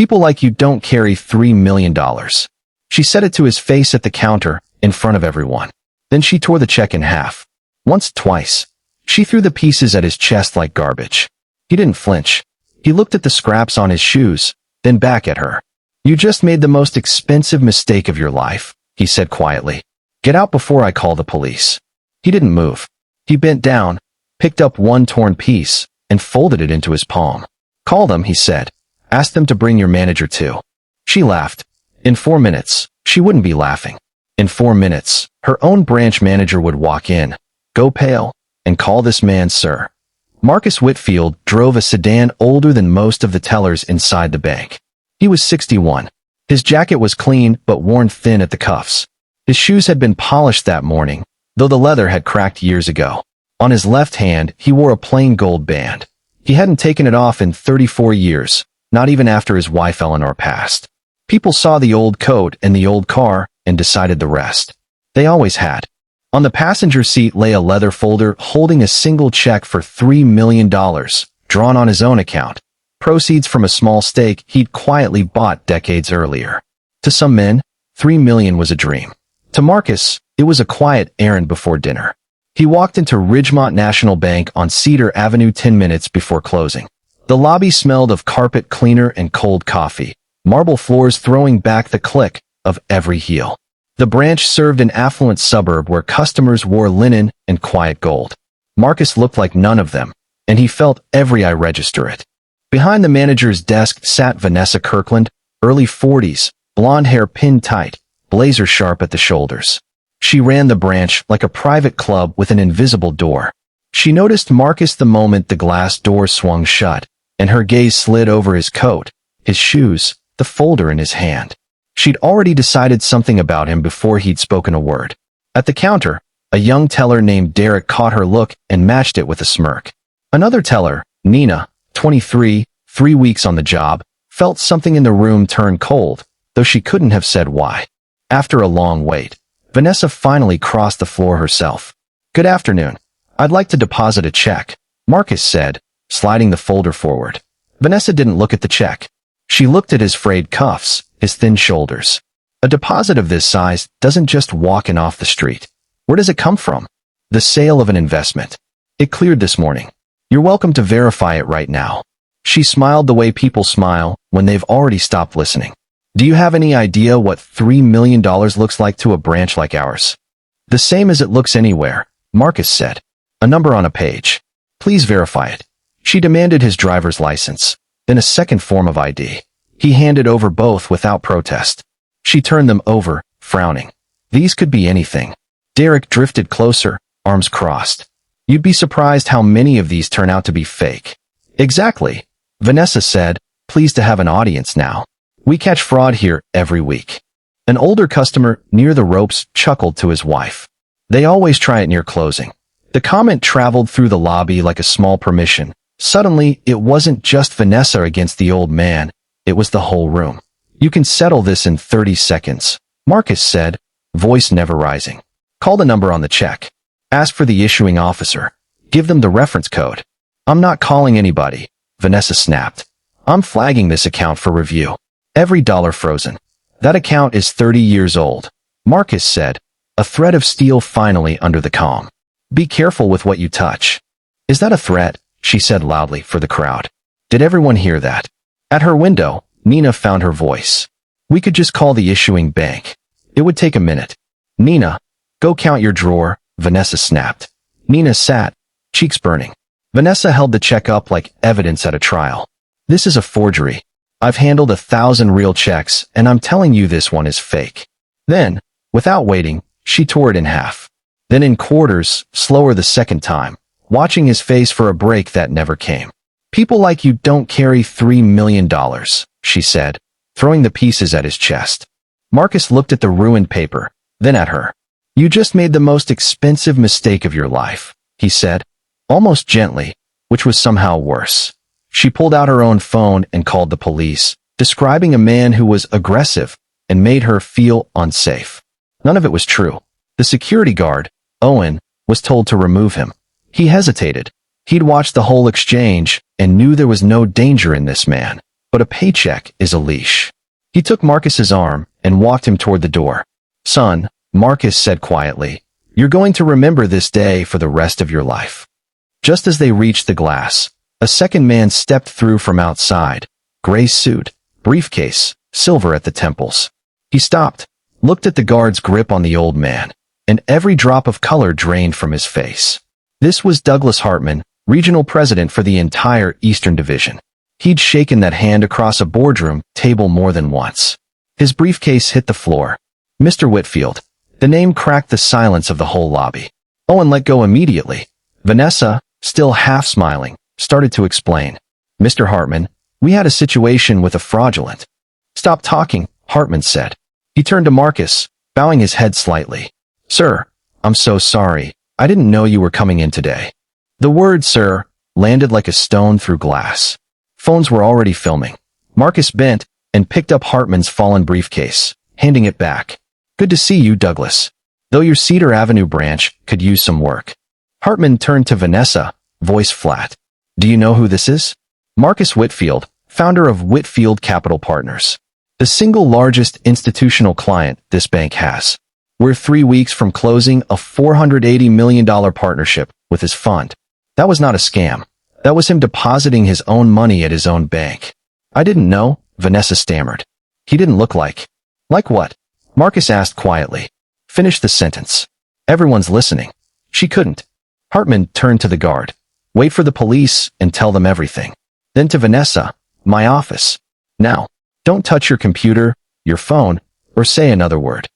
People like you don't carry $3 million. She said it to his face at the counter, in front of everyone. Then she tore the check in half. Once, twice. She threw the pieces at his chest like garbage. He didn't flinch. He looked at the scraps on his shoes, then back at her. "You just made the most expensive mistake of your life," he said quietly. "Get out before I call the police." He didn't move. He bent down, picked up one torn piece, and folded it into his palm. "Call them," he said. "Ask them to bring your manager too." She laughed. In 4 minutes, she wouldn't be laughing. In 4 minutes, her own branch manager would walk in, go pale, and call this man sir. Marcus Whitfield drove a sedan older than most of the tellers inside the bank. He was 61. His jacket was clean but worn thin at the cuffs. His shoes had been polished that morning, though the leather had cracked years ago. On his left hand, he wore a plain gold band. He hadn't taken it off in 34 years, not even after his wife Eleanor passed. People saw the old coat and the old car and decided the rest. They always had. On the passenger seat lay a leather folder holding a single check for $3 million, drawn on his own account, proceeds from a small stake he'd quietly bought decades earlier. To some men, $3 million was a dream. To Marcus, it was a quiet errand before dinner. He walked into Ridgemont National Bank on Cedar Avenue 10 minutes before closing. The lobby smelled of carpet cleaner and cold coffee, marble floors throwing back the click of every heel. The branch served an affluent suburb where customers wore linen and quiet gold. Marcus looked like none of them, and he felt every eye register it. Behind the manager's desk sat Vanessa Kirkland, early 40s, blonde hair pinned tight, blazer sharp at the shoulders. She ran the branch like a private club with an invisible door. She noticed Marcus the moment the glass door swung shut, and her gaze slid over his coat, his shoes, the folder in his hand. She'd already decided something about him before he'd spoken a word. At the counter, a young teller named Derek caught her look and matched it with a smirk. Another teller, Nina, 23, 3 weeks on the job, felt something in the room turn cold, though she couldn't have said why. After a long wait, Vanessa finally crossed the floor herself. "Good afternoon. I'd like to deposit a check," Marcus said, sliding the folder forward. Vanessa didn't look at the check. She looked at his frayed cuffs, his thin shoulders. A deposit of this size doesn't just walk in off the street. Where does it come from? The sale of an investment. It cleared this morning. You're welcome to verify it right now. She smiled the way people smile when they've already stopped listening. Do you have any idea what $3 million looks like to a branch like ours? The same as it looks anywhere, Marcus said. A number on a page. Please verify it. She demanded his driver's license, then a second form of ID. He handed over both without protest. She turned them over, frowning. These could be anything. Derek drifted closer, arms crossed. You'd be surprised how many of these turn out to be fake. Exactly, Vanessa said, pleased to have an audience now. We catch fraud here every week. An older customer near the ropes chuckled to his wife. They always try it near closing. The comment traveled through the lobby like a small permission. Suddenly, it wasn't just Vanessa against the old man. It was the whole room. You can settle this in 30 seconds, Marcus said, voice never rising. Call the number on the check. Ask for the issuing officer. Give them the reference code. I'm not calling anybody, Vanessa snapped. I'm flagging this account for review. Every dollar frozen. That account is 30 years old, Marcus said, a thread of steel finally under the calm. Be careful with what you touch. Is that a threat? She said loudly for the crowd. Did everyone hear that? At her window, Nina found her voice. We could just call the issuing bank. It would take a minute. Nina, go count your drawer, Vanessa snapped. Nina sat, cheeks burning. Vanessa held the check up like evidence at a trial. This is a forgery. I've handled 1,000 real checks, and I'm telling you this one is fake. Then, without waiting, she tore it in half. Then in quarters, slower the second time, watching his face for a break that never came. People like you don't carry $3 million, she said, throwing the pieces at his chest. Marcus looked at the ruined paper, then at her. You just made the most expensive mistake of your life, he said, almost gently, which was somehow worse. She pulled out her own phone and called the police, describing a man who was aggressive and made her feel unsafe. None of it was true. The security guard, Owen, was told to remove him. He hesitated. He'd watched the whole exchange and knew there was no danger in this man. but a paycheck is a leash. He took Marcus's arm and walked him toward the door. Son, Marcus said quietly, you're going to remember this day for the rest of your life. Just as they reached the glass, a second man stepped through from outside, gray suit, briefcase, silver at the temples. He stopped, looked at the guard's grip on the old man, and every drop of color drained from his face. This was Douglas Hartman, regional president for the entire Eastern Division. He'd shaken that hand across a boardroom table more than once. His briefcase hit the floor. Mr. Whitfield. The name cracked the silence of the whole lobby. Owen let go immediately. Vanessa, still half smiling, started to explain. Mr. Hartman, we had a situation with a fraudulent. Stop talking, Hartman said. He turned to Marcus, bowing his head slightly. Sir, I'm so sorry. I didn't know you were coming in today. The word, sir, landed like a stone through glass. Phones were already filming. Marcus bent and picked up Hartman's fallen briefcase, handing it back. Good to see you, Douglas. Though your Cedar Avenue branch could use some work. Hartman turned to Vanessa, voice flat. Do you know who this is? Marcus Whitfield, founder of Whitfield Capital Partners. The single largest institutional client this bank has. We're 3 weeks from closing a $480 million partnership with his fund. That was not a scam. That was him depositing his own money at his own bank. I didn't know, Vanessa stammered. He didn't look like. Like what? Marcus asked quietly. Finish the sentence. Everyone's listening. She couldn't. Hartman turned to the guard. Wait for the police and tell them everything. Then to Vanessa, my office. Now, don't touch your computer, your phone, or say another word.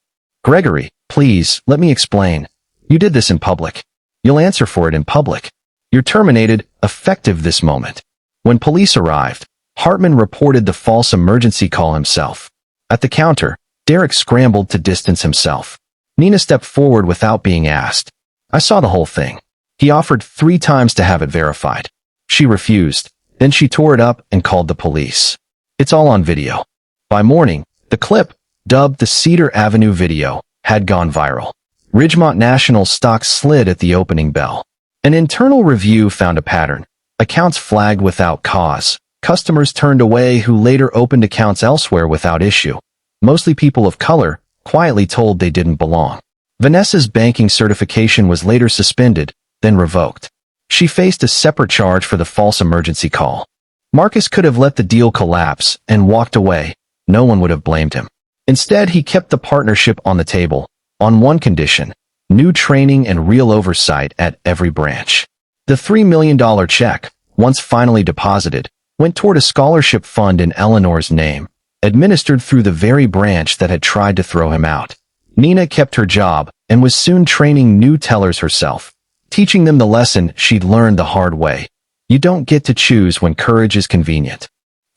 Gregory, please, let me explain. You did this in public. You'll answer for it in public. You're terminated, effective this moment. When police arrived, Hartman reported the false emergency call himself. At the counter, Derek scrambled to distance himself. Nina stepped forward without being asked. I saw the whole thing. He offered 3 times to have it verified. She refused. Then she tore it up and called the police. It's all on video. By morning, the clip, dubbed the Cedar Avenue video, had gone viral. Ridgemont National stock slid at the opening bell. An internal review found a pattern. Accounts flagged without cause. Customers turned away who later opened accounts elsewhere without issue. Mostly people of color, quietly told they didn't belong. Vanessa's banking certification was later suspended, then revoked. She faced a separate charge for the false emergency call. Marcus could have let the deal collapse and walked away. No one would have blamed him. Instead, he kept the partnership on the table, on one condition: new training and real oversight at every branch. The $3 million check, once finally deposited, went toward a scholarship fund in Eleanor's name, administered through the very branch that had tried to throw him out. Nina kept her job and was soon training new tellers herself, teaching them the lesson she'd learned the hard way. You don't get to choose when courage is convenient.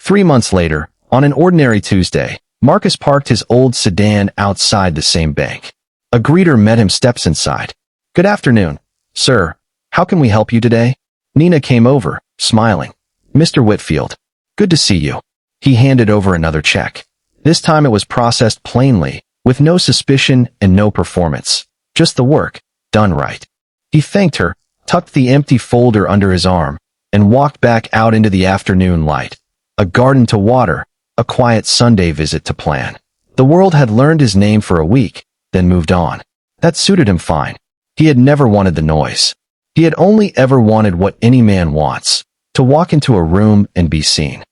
3 months later, on an ordinary Tuesday, Marcus parked his old sedan outside the same bank. A greeter met him steps inside. Good afternoon, sir. How can we help you today? Nina came over, smiling. Mr. Whitfield. Good to see you. He handed over another check. This time it was processed plainly, with no suspicion and no performance. Just the work, done right. He thanked her, tucked the empty folder under his arm, and walked back out into the afternoon light. A garden to water, a quiet Sunday visit to plan. The world had learned his name for a week, then moved on. That suited him fine. He had never wanted the noise. He had only ever wanted what any man wants: to walk into a room and be seen.